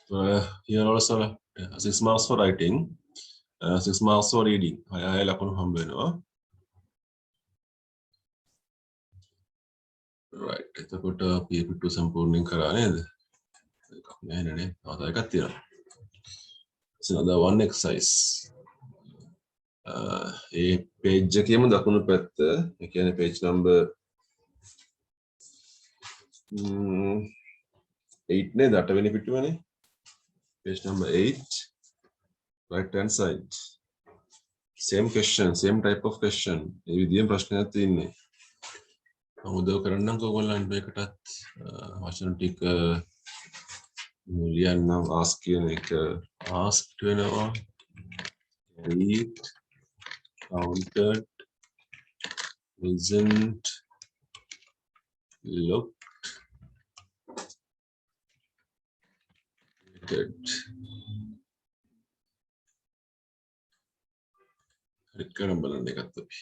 Here also 6 marks for writing, 6 marks for reading. I ලකුණු හම්බ වෙනවා. Right. එතකොට අපි පිටු සම්පූර්ණයෙන් කරා නේද? නෑ නේ. තව එකක් තියෙනවා. It's another one exercise. A page එකේම දකුණු පැත්ත, ඒ කියන්නේ page number 8 නේද? 8 වෙනි පිටුවනේ. Page number 8, right hand side. Same question, same type of question. ඒ විදිහෙම ප්‍රශ්නයක් තියෙන්නේ. මම උදව් කරන්නම් ඔයගොල්ලන්ට මේකටත් වචන ටික ලියන්නම් ask කියන එක asked වෙනවා. Read, counted, listened, looked, did. හරි කරන් බලන්න එකත් අපි.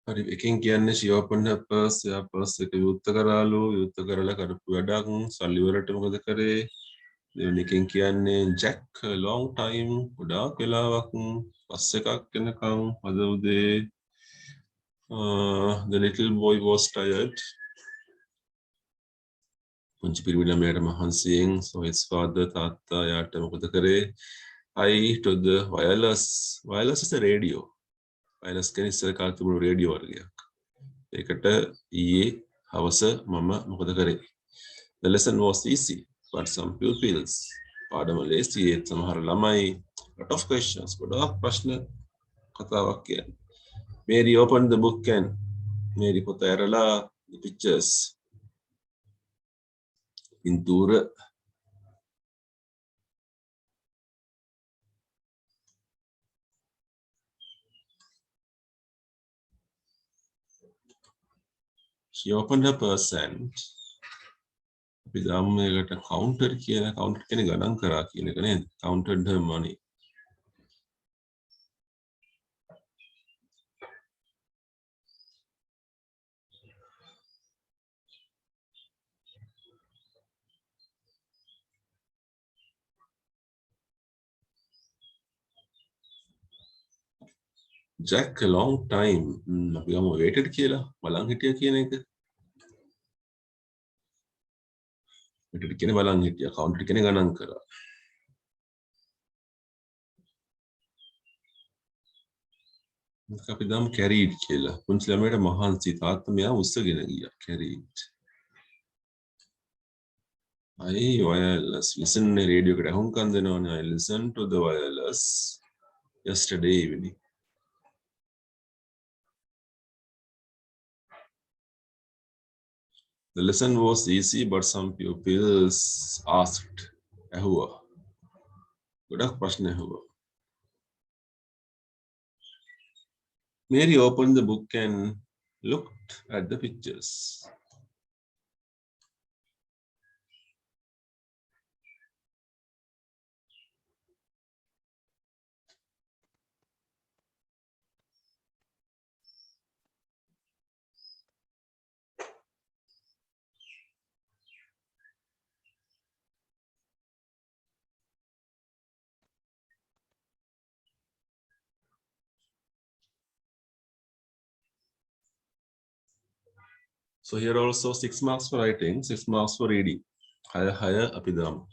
හරි එකෙන් කියන්නේ she opened her purse, එයා purse එක විවෘත කරාලු, විවෘත කරලා කරපු වැඩක්, සල්ලි වලට මොකද කරේ? දෙවෙනි එකෙන් කියන්නේ Jack a long time, ගොඩාක් වෙලාවක් බස් එකක් එනකම් අද උදේ the little boy was tired. පුංචි පිරිමි ළමයාට මහන්සියෙන්, so his father තාත්තා යාට මොකද කරේ? I to the wireless. Wireless is a radio. Wireless කියන්නේ ඉස්සර කාලේ තිබුණු රේඩියෝ වර්ගයක්. ඒකට ඊයේ හවස මම මොකද කරේ? The lesson was easy, but some pupils පාඩම ලේසියි, සමහර ළමයි lot of questions, ගොඩාක් ප්‍රශ්න කතාවක් කියන්නේ. Mary opened the book and Mary පොත ඇරලා the pictures පින්තූර she opened her purse and අපි දාමු මේකට counter කියන ගණන් කරා කියන එක නේද? Counted her money. Jack a long time. අපි ගමු waited කියලා බලන් හිටියා කියන එක. waited කියන්නේ බලන් හිටියා. counted කියන්නේ ගණන් කරා. අපි දාමු carried කියලා. පුංචි ළමයට මහන්සි තාත්තා මෙයා උස්සගෙන ගියා. carried. I wireless. Listen radio එකට අහුම්කම් දෙනවනේ. I listen to the wireless yesterday evening. The lesson was easy, but some pupils asked. ඇහුවා. ගොඩක් ප්‍රශ්න ඇහුවා. Mary opened the book and looked at the pictures. So here also 6 marks for writing, 6 marks for reading. Higher අපි දාමු.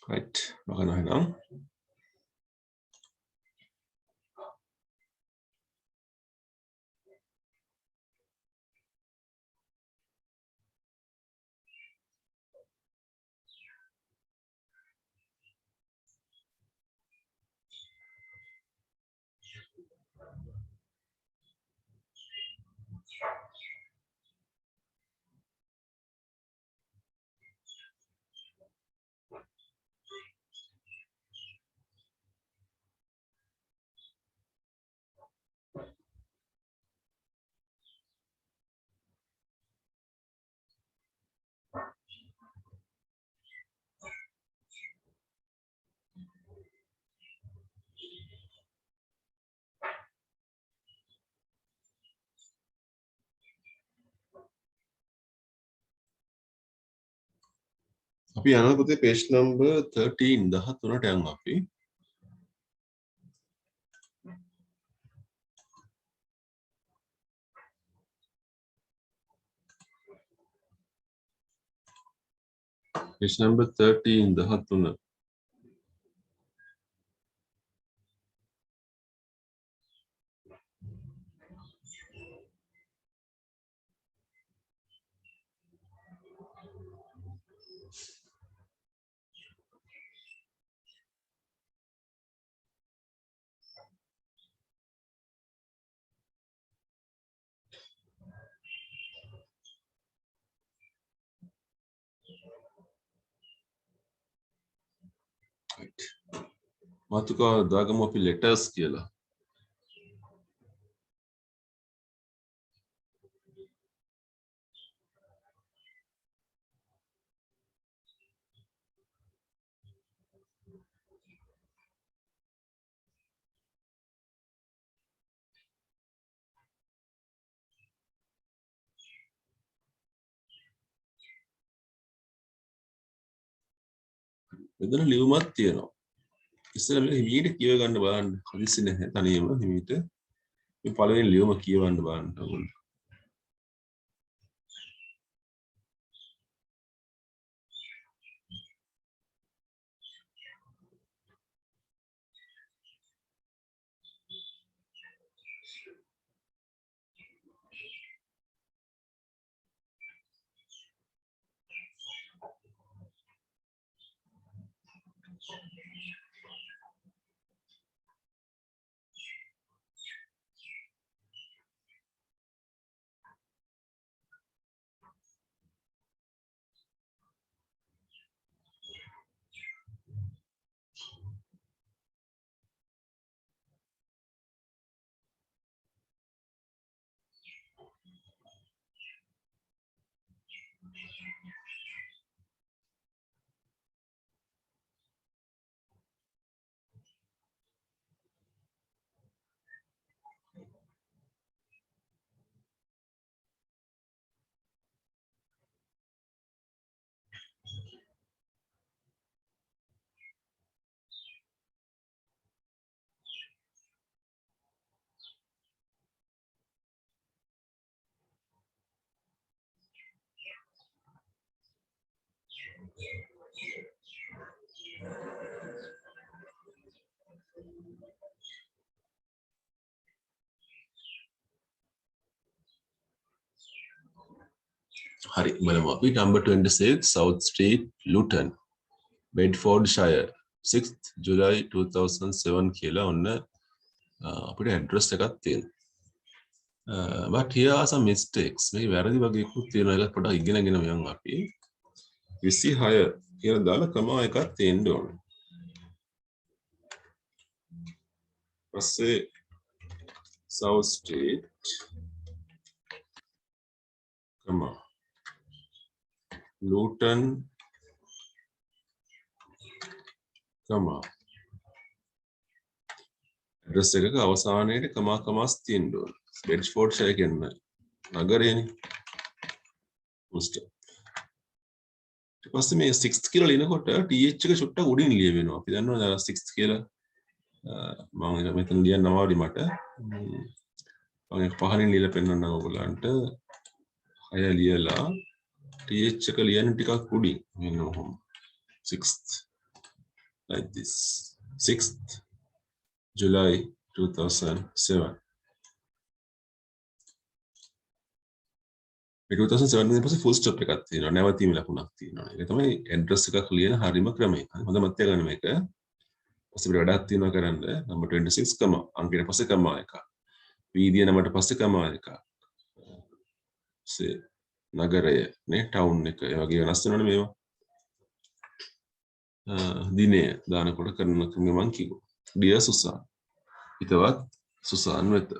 Right. Bakana එහෙනම්. අපි යනවා පුතේ page number 13 13ට යමු අපි. Page number 13 13. Right. මාතෘකාව දාගමු අපි letters කියලා. මෙතන ලියුමක් තියෙනවා. ඉස්සෙල්ලා මේක හිමීට කියව ගන්න බලන්න. හදිස්සි නැහැ තනියම හිමීට. මේ පළවෙනි ලියුම කියවන්න බලන්න ඕගොල්ලෝ. හරි බලමු අපි number 26 South Street Luton Bedfordshire 6th July 2007 කියලා ඔන්න අපිට address එකක් තියෙනවා but here are some mistakes මේ වැරදි වගේකුත් තියෙනවා ඒක පොඩ්ඩක් ඉගෙනගෙන යමු අපි 26 කියලා දාලා කමා එකක් තියෙන්න ඕනේ පස්සේ South Street කමා Luton කමා address එකක අවසානයේදී කමාස් තියෙන්න ඕනේ. Bedfordshire කියන්නේ නගරයනේ. මුස්ත. ඊට පස්සේ මේ 6th කියලා ලියනකොට TH එක චුට්ටක් උඩින් ලියවෙනවා. අපි දන්නවා 6th කියලා මම මෙතන ලියන්න අමාරුයි මට. මම පහලින් ලියලා පෙන්නන්නම් ඔයගොල්ලන්ට. 6 ලියලා TH එක ලියන්න ටිකක් උඩින්. මෙන්න කොහොම. 6th like this 6th July 2007 2007 ඊට පස්සේ full stop එකක් තියෙනවා නැවතීම ලකුණක් තියෙනවා ඒක තමයි address එකක් ලියන හරිම ක්‍රමය හොඳ මතය ගන්න මේක ඊපස්සේ අපිට වැඩක් තියෙනවා කරන්න number 26 කම අංකයට පස්සේ කම එක වීදිය නමට පස්සේ කම එක සේ නගරය නේ town එක ඒ වගේ වෙනස් වෙනවනේ මේවා දිනය දානකොට කරන ක්‍රමය මං කිව්වා. Dear Susan. හිතවත් සුසාන් වෙත.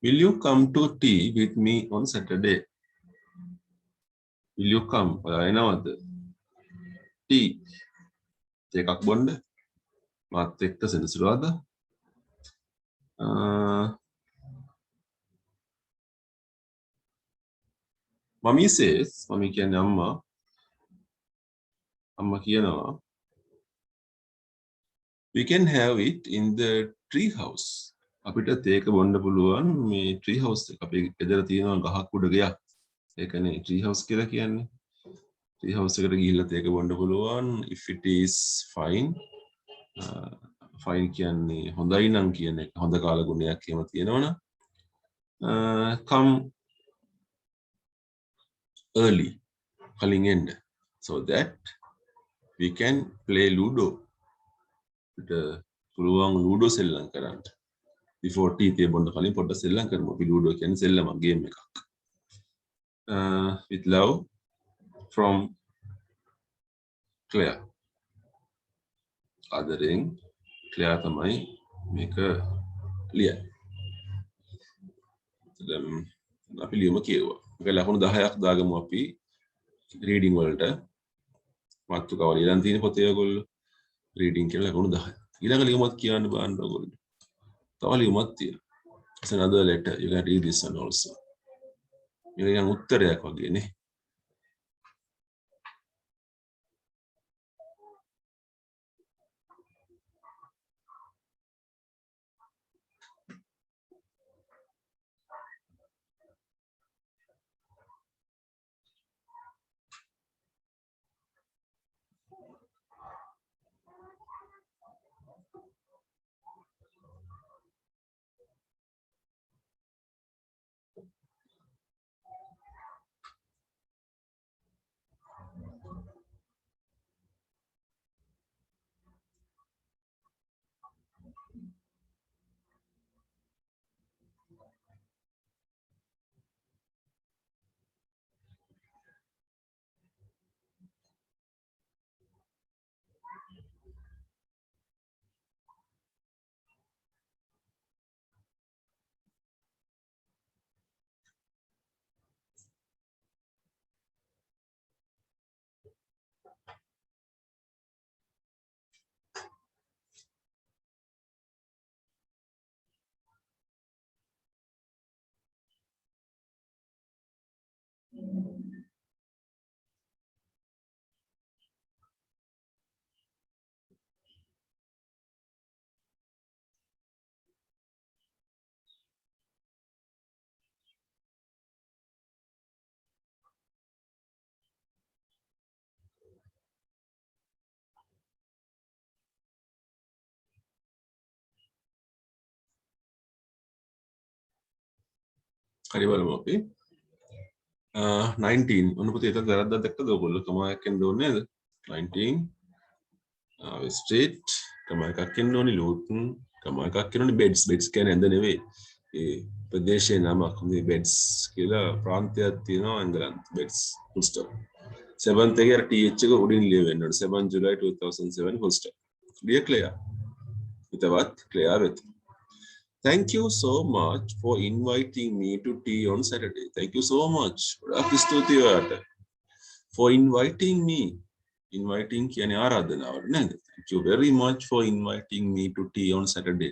Will you come to tea with me on Saturday? Will you come? එනවද? tea. එකක් බොන්න. මාත් එක්ක සෙනසුරාදා. Mommy says, mommy කියන්නේ අම්මා කියනවා we can have it in the tree house. අපිට තේක බොන්න පුළුවන් මේ tree house එක. අපේ ගෙදර තියෙන ගහක් උඩ ගයක්. ඒකනේ tree house කියලා කියන්නේ. tree house එකට ගිහිල්ලා තේක බොන්න පුළුවන් if it is fine. fine කියන්නේ හොඳයි නම් කියන එක. හොඳ කාල ගුණයක් එහෙම තියෙනවනම් come early කලින් එන්න so that we can play ludo අපිට පුළුවන් ludo සෙල්ලම් කරන්න before tea තේ බොන්න කලින් පොඩ්ඩක් සෙල්ලම් කරමු අපි ludo කියන්නේ සෙල්ලමක් ගේම් එකක් with love from Claire ආදරෙන් Claire තමයි මේක ලියන්නේ අපි ලියමු කියුවා ඒක ලකුණු 10ක් දාගමු අපි රීඩින් වලට මාතෘකාව ලියලා තියෙන පොතේ ඔයගොල්ලෝ රීඩින් කියලා ලකුණු 10. ඊළඟ ලියුමත් කියන්න බලන්න ඔයගොල්ලෝ. තව ලියුමක් තියෙනවා. It's another letter. You can read this one also. මේක නිකන් උත්තරයක් වගේ නේ. හරි බලමු අපි. 19 ඔන්න පුතේ ඒක වැරද්දක් දැක්කද ඔයගොල්ලෝ? කමා එකක් එන්න ඕනේ නේද? 19 ස්ට්‍රීට් කමා එකක් එන්න ඕනේ. ලූටන් කමා එකක් එන්න ඕනේ. බෙඩ්ස් කියන්නේ ඇඳ නෙවෙයි. ඒ ප්‍රදේශයේ නමක් මේ බෙඩ්ස් කියලා ප්‍රාන්තයක් තියෙනවා එංගලන්ත. Beds full stop. 7th එකේ අර th එක උඩින් ලියවෙන්න ඕනේ. 7 July 2007 full stop. Dear Claire. හිතවත් ක්ලෙයා වෙත. Thank you so much for inviting me to tea on Saturday. Thank you so much. ගොඩාක් ස්තුතියි ඔයාට. For inviting me. Inviting කියන්නේ ආරාධනාවට නේද? Thank you very much for inviting me to tea on Saturday.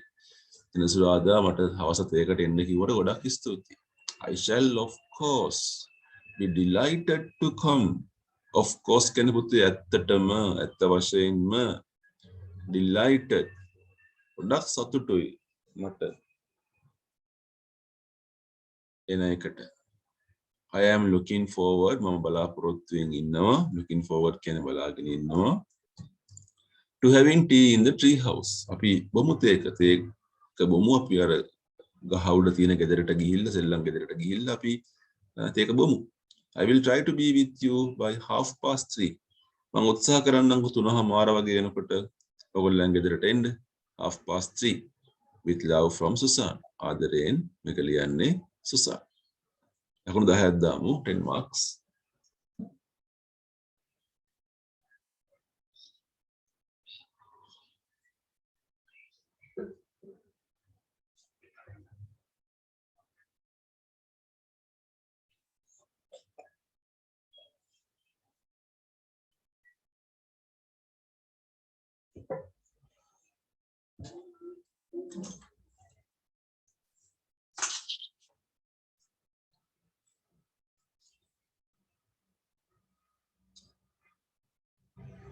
දිනසුරාදා මට හවස 3කට එන්න කිව්වට ගොඩාක් ස්තුතියි. I shall of course be delighted to come. Of course කියන්නේ පුතේ ඇත්තටම ඇත්ත වශයෙන්ම delighted ගොඩක් සතුටුයි මට එන එකට. I am looking forward මම බලාපොරොත්තුෙන් ඉන්නවා. looking forward කියන්නේ බලාගෙන ඉන්නවා. to having tea in the tree house. අපි බොමු තේක බොමු අපි අර ගහ උඩ තියෙන ගෙදරට ගිහිල්ලා සෙල්ලම් ගෙදරට ගිහිල්ලා අපි තේක බොමු. I will try to be with you by 3:30. මම උත්සාහ කරන්නම් 3:00 වගේ වෙනකොට ඔයගොල්ලන් ගෙදරට එන්න. 3:30. with love from Susan. ආදරයෙන් මේක ලියන්නේ සුසාන්. ලකුණු 10ක් දාමු 10 marks.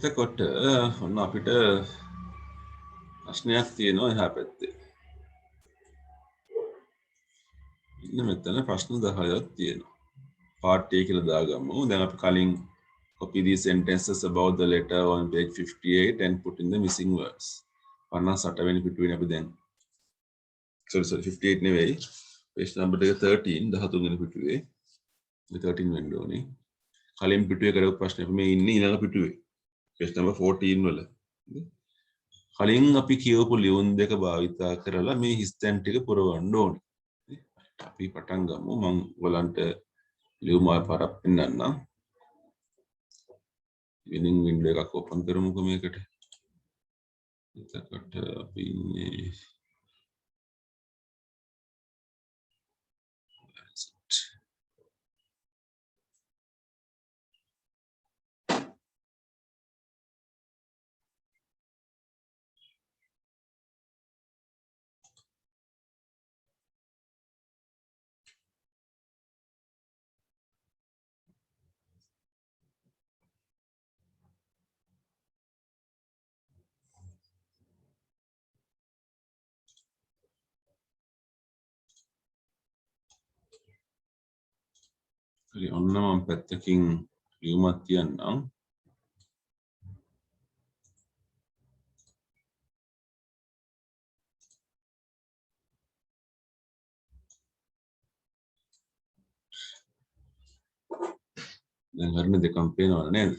එතකොට ඔන්න අපිට ප්‍රශ්නයක් තියෙනවා එහා පැත්තේ. ඉන්න මෙතන ප්‍රශ්න 10ක් තියෙනවා. part A කියලා දාගමු. දැන් අපි කලින් copy these sentences about the letter on page 58 and put in the missing words. 58 වෙනි පිටුවේ අපි දැන් sorry 58 නෙවෙයි. page number එක 13 13 වෙනි පිටුවේ. මේ 13 වෙන්න ඕනේ. කලින් පිටුවේ කරපු ප්‍රශ්නේ අපි මේ ඉන්නේ ඊළඟ පිටුවේ. page number 14 වල. කලින් අපි කියවපු ලියුම් දෙක භාවිතා කරලා මේ හිස්තැන් ටික පුරවන්න ඕනේ. අපි පටන් ගමු. මම ඔයගලන්ට ලියුම පාරක් පෙන්නන්නම්. winning window එකක් open කරමුකෝ මේකට. එතකොට අපි ඉන්නේ හරි ඔන්න මම පැත්තකින් ලියුමක් තියන්නම්. දැන් හරින දෙකම පේනවද නේද?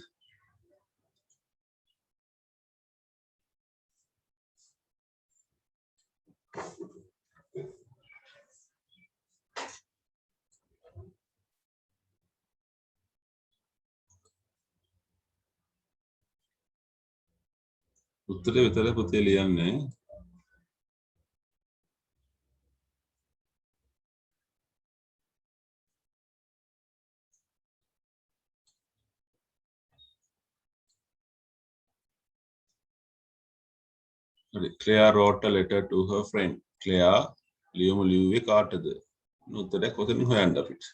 උත්තරේ විතර පුතේ ලියන්නේ. Claire wrote a letter to her friend. Claire ලියුම ලියුවේ කාටද? උත්තරයක් ඔතනින් හොයන්න අපිට.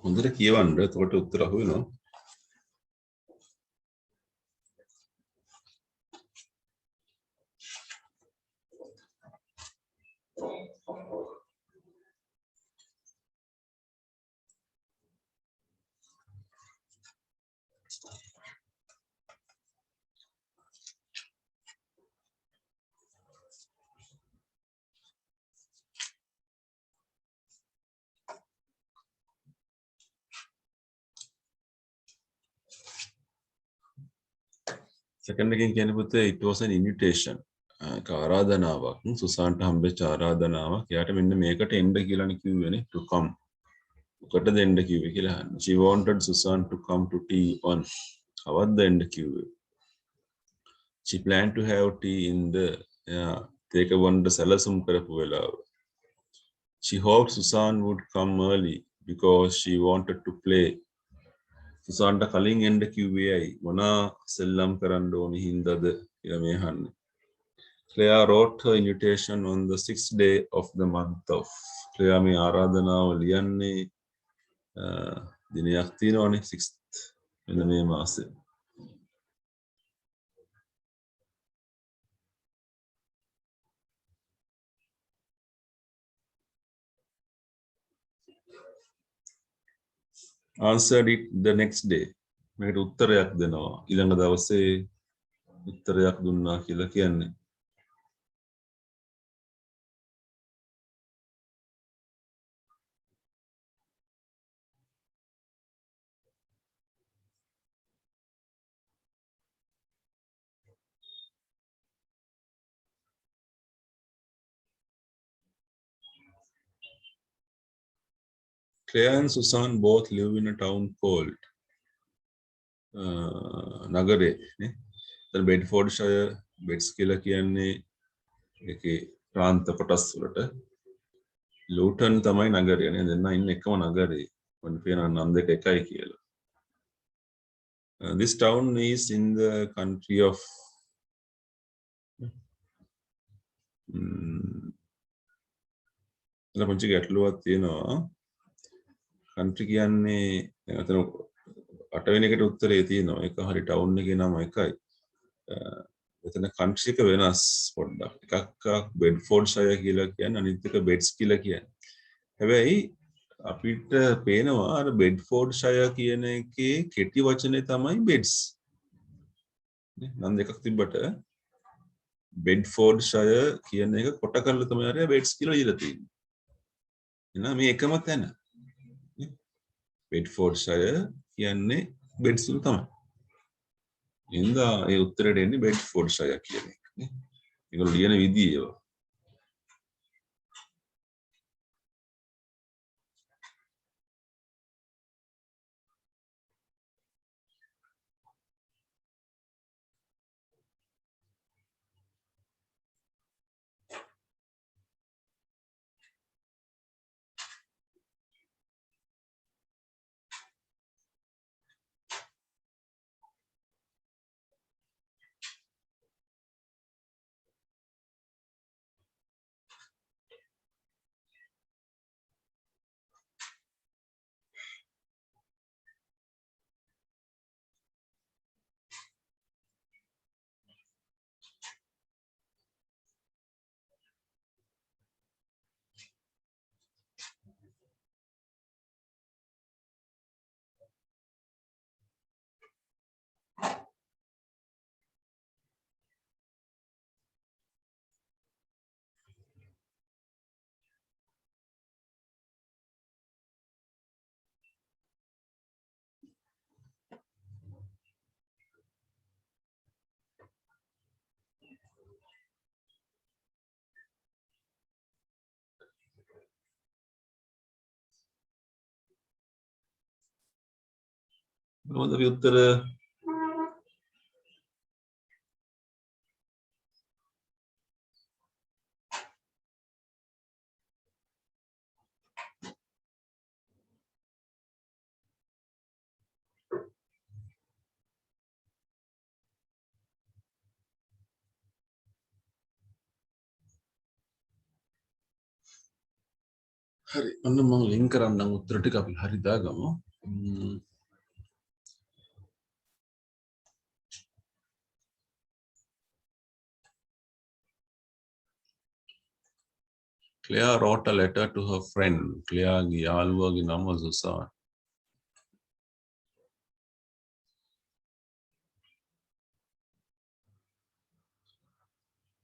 හොඳට කියවන්න. එතකොට උත්තර අහු වෙනවා. Second එකෙන් කියන්නේ පුතේ it was an invitation. ආරාධනාවක්. සුසාන්ට හම්බෙච්ච ආරාධනාවක්. එයාට මෙන්න මේකට එන්න කියලානේ කිව්වේනේ to come. මොකටද එන්න කිව්වේ කියලා අහන්න. She wanted Susan to come to tea on. කවද්ද එන්න කිව්වේ? She planned to have tea in the තේක බොන්න සැලසුම් කරපු වෙලාව. She hoped Susan would come early because she wanted to play. සුසාන්ට කලින් එන්න කිව්වේ ඇයි? මොනා සෙල්ලම් කරන්න ඕනි හින්දාද කියලා මේ අහන්නේ. Claire wrote her invitation on the 6th day of the month of. Claire මේ ආරාධනාව ලියන්නේ දිනයක් තියෙනවනේ 6th වෙන මේ මාසේ. Answered it the next day. මේකට උත්තරයක් දෙනවා. ඊළඟ දවසේ උත්තරයක් දුන්නා කියලා කියන්නේ. Claire and Susan both live in a town called නගරේ නේ. දැන් බෙඩ්ෆෝඩ්ෂයර් බෙඩ්ස් කියලා කියන්නේ ඒකේ ප්‍රාන්ත කොටස් වලට ලූටන් තමයි නගරය නේ. දෙන්න ඉන්නේ එකම නගරේ. මම කියනවා නම් දෙක එකයි කියලා. This town is in the country of පුංචි ගැටලුවක් තියෙනවා. country කියන්නේ අතන 8 වෙනි එකට උත්තරේ තියෙනවා. ඒක හරි ටවුන් එකේ නම එකයි. එතන country එක වෙනස් පොඩ්ඩක්. එකක් බෙඩ්ෆෝඩ්ෂයර් කියලා කියන්නේ අනිත් එක බෙඩ්ස් කියලා කියන්නේ. හැබැයි අපිට පේනවා අර බෙඩ්ෆෝඩ්ෂයර් කියන එකේ කෙටි වචනේ තමයි බෙඩ්ස්. නේ නම් දෙකක් තිබ්බට බෙඩ්ෆෝඩ්ෂයර් කියන එක කොට කරලා තමයි අර බෙඩ්ස් කියලා ඉඳලා තියෙන්නේ. එහෙනම් මේ එකම තැන. බෙඩ්ෆෝඩ්ෂයර් කියන්නේ බෙඩ්ස් වල තමයි. ඉන්දා ඒ උත්තරේට එන්නේ බෙඩ්ෆෝඩ්ෂයර් කියන එක නේ. ඒගොල්ලෝ ලියන විදිය ඒවා. මොනවද අපි උත්තර හරි ඔන්න මම ලින්ක් කරන්නම් උත්තර ටික අපි හරි දාගමු. Claire wrote a letter to her friend. Claireගේ යාළුවාගේ නම සුසාන්.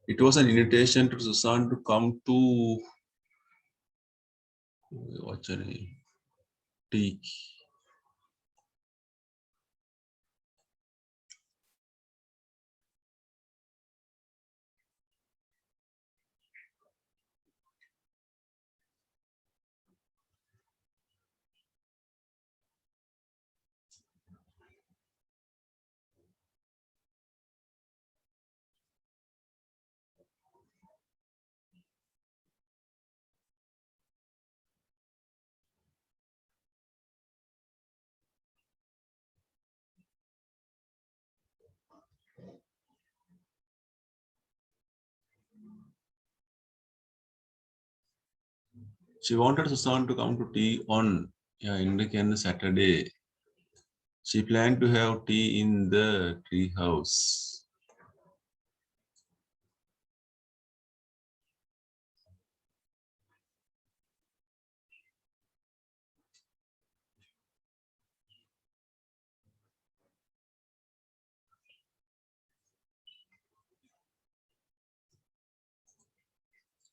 It was an invitation to Susan to come to what's her name? Tea. She wanted Susan to come to tea on in Saturday. She planned to have tea in the tree house.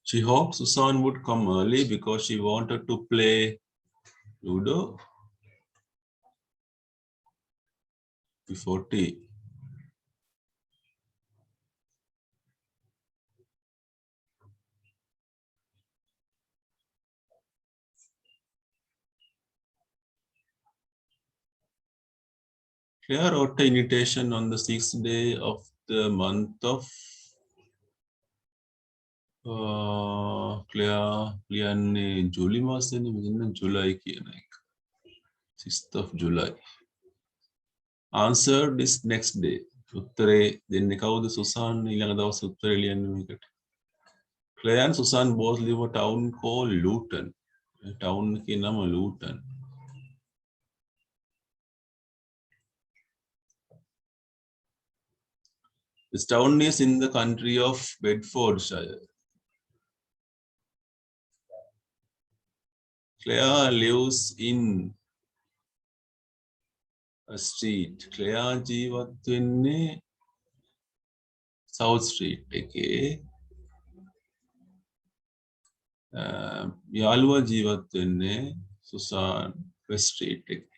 She hoped Susan would come early because she wanted to play Ludo before tea. Claire wrote an invitation on the 6th day of the month of ලියන්නේ ජූලි මාසෙනේ මෙන්න ජුලයි කියන එක. 6th of July. Answered this next day. උත්තරේ දෙන්නේ කවුද? සුසාන් ඊළඟ දවස් උත්තරේ ලියන්නේ මේකට. Claire and Susan both live in a town called Luton. Town එකේ නම Luton. This town is in the country of Bedfordshire. Claire lives in a street. Claire ජීවත් වෙන්නේ South Street එකේ. යාළුවා ජීවත් වෙන්නේ Susan West Street එකේ.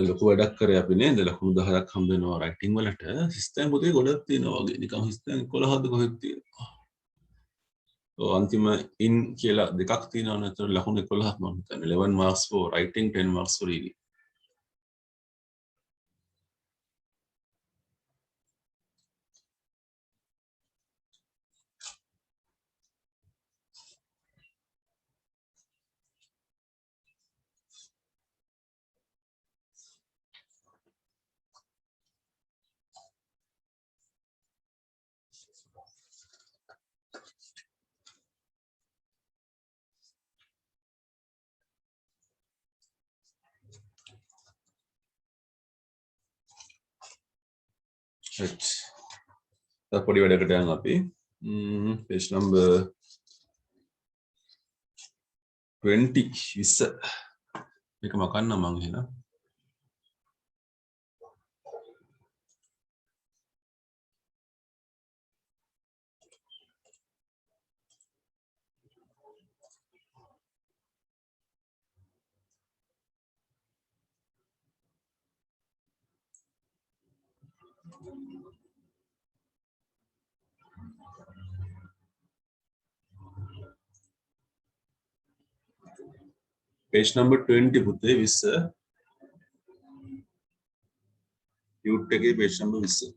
ලොකු වැඩක් කරේ අපි නේද? ලකුණු 10ක් හම්බ වෙනවා රයිටින් වලට. සිස්ටම් පොතේ ගොඩක් තියෙනවා වගේ. නිකන් සිස්ටම් 11ද කොහෙද තියෙනවා. අන්තිම in කියලා දෙකක් තියෙනවා නේද? ලකුණු 11ක් මම හිතන්නේ 11 marks for writing, 10 marks for reading. Right. පොඩි වැඩකට යනවා අපි. Page number 20 20. මේක මකන්න මං එහෙනම්. Page number 20 පුතේ 20. Tute එකේ page number 20.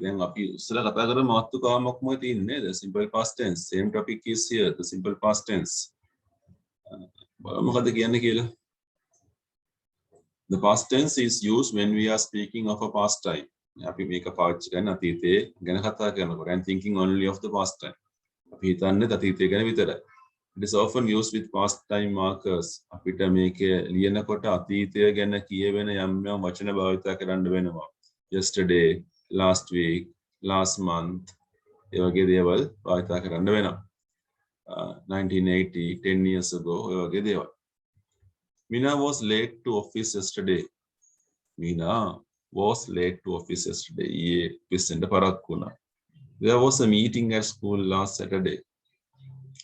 දැන් අපි ඉස්සෙල්ලා කතා කරන මාතෘකාව මොකක්ද තියෙන්නේ? The simple past tense. Same topic is here. The simple past tense. මොකද කියන්නේ කියලා? The past tense is used when we are speaking of a past time. අපි මේක පාවිච්චි කරන අතීතයේ ගැන කතා කරනකොට and thinking only of the past time. අපි හිතන්නේ අතීතය ගැන විතරයි. It is often used with past time markers. අපිට මේක ලියනකොට අතීතය ගැන කියවෙන යම් යම් වචන භාවිත කරන්න වෙනවා. Yesterday, last week, last month. ඒ වගේ දේවල් භාවිත කරන්න වෙනවා. 1980, 10 years ago ඒ වගේ දේවල්. Mina was late to office yesterday. Mina was late to office yesterday. ඊයේ පිස්සෙන්ට පරක්කු වුණා. There was a meeting at school last Saturday.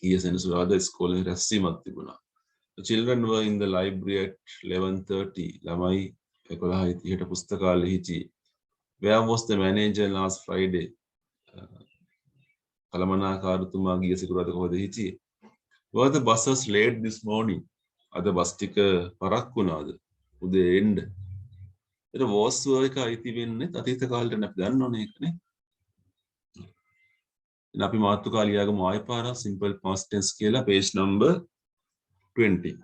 ඊයේ සෙනසුරාදා ඉස්කෝලේ රැස්වීමක් තිබුණා. The children were in the library at 11:30. ළමයි 11:30ට පුස්තකාලේ හිටියේ. Where was the manager last Friday? කළමනාකාරතුමා ගිය සිකුරාදා කොහෙද හිටියේ? Were the buses late this morning? අද බස් ටික පරක්කු වුණාද? උදේ එන්න. ඒක was එක අයිති වෙන්නේ අතීත කාලෙට අපි දන්නෝනේ ඒකනේ. දැන් අපි මාතෘකා ලියාගමු ආයෙ පාරක් simple past tense කියලා page number 20.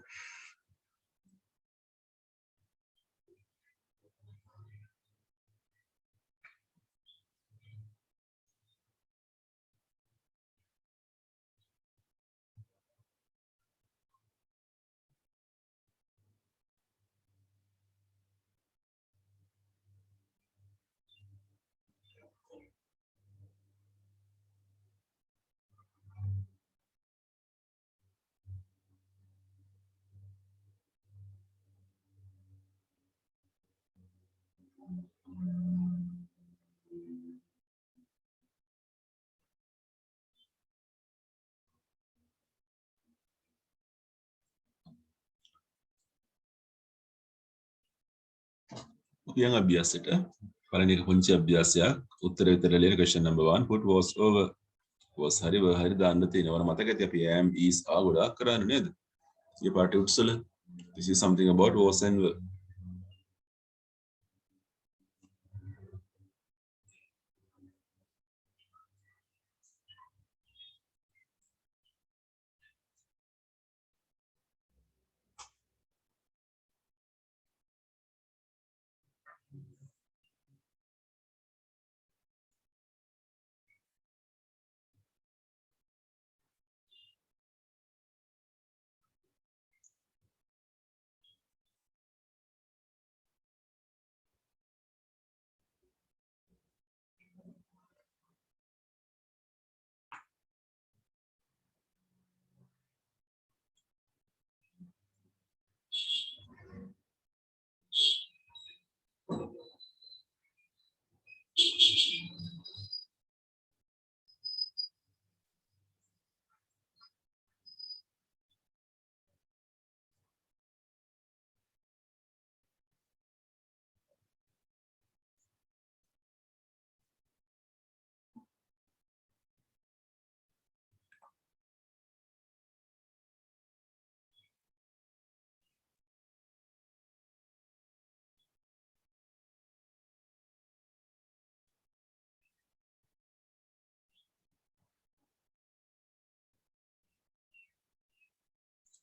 අපි යන අභ්‍යාසයට පළවෙනි එක පුංචි අභ්‍යාසයක් උත්තර විතර ලියන question number 1 put was over was හරි හරි දාන්න තියෙනවා මතක ඇති අපි am is are ගොඩාක් කරන්නේ නේද මේ පාඩේ උත්සල this is something about was and were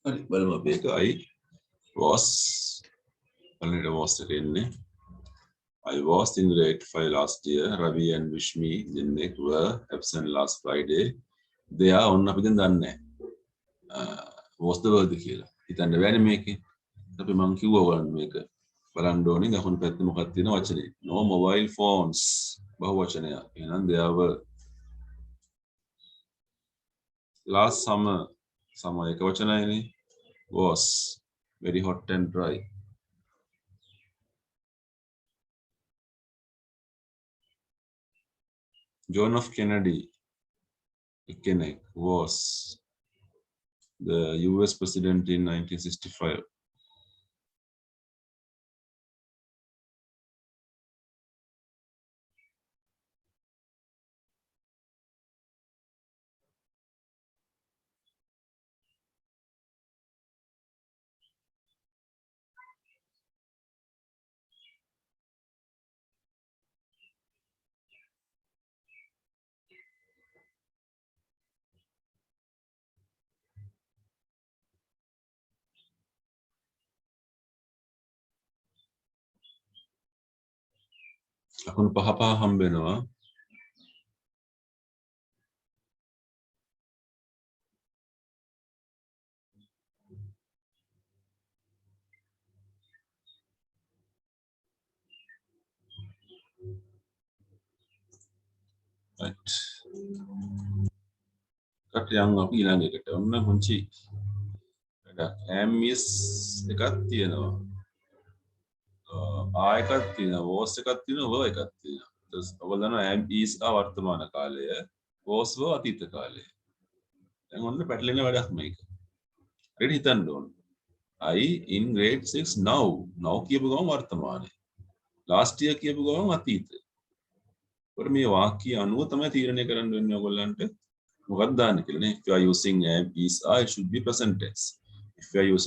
හරි බලමු අපි ඒක I was අන්නේට was එක එන්නේ I was in grade 5 last year. Ravi and Vishmi දෙන්නෙක් were absent last Friday. They are on අපි දැන් දන්නේ was the word කියලා. හිතන්න බෑනේ මේකේ. අපි මං කිව්වා ඔයගොල්ලන් මේක බලන්න ඕනේ දකුණු පැත්තේ මොකක්ද තියෙන වචනේ. No mobile phones. බහු වචනයක්. එහෙනම් there were last summer එක වචනයනේ was very hot and dry. John F. Kennedy was the US president in 1965. ලකුණු 5 හම්බ වෙනවා. right. කටයන් අපි ඊළඟ එකට ඔන්න පුංචි වැඩක් ඇම්ස් එකක් තියෙනවා. ආ එකක් තියෙනවා, වෝස් එකක් තියෙනවා, වර් එකක් තියෙනවා. ඔයගොල්ලෝ දන්නවා ඇම් ඊස් වර්තමාන කාලය, වෝස් වර් අතීත කාලය. දැන් ඔන්න පැටලෙන වැඩක් මේක. හරියට හිතන්න ඕන. I in grade 6 now. now කියපු ගමන් වර්තමානයේ. last year කියපු ගමන් අතීතය. ඒකට මේ වාක්‍ය අනුව තමයි තීරණය කරන්න වෙන්නේ ඔයගොල්ලන්ට. මොකක්ද දාන්න කියලා නේ. If you are using am is are, it should be present tense. If you are using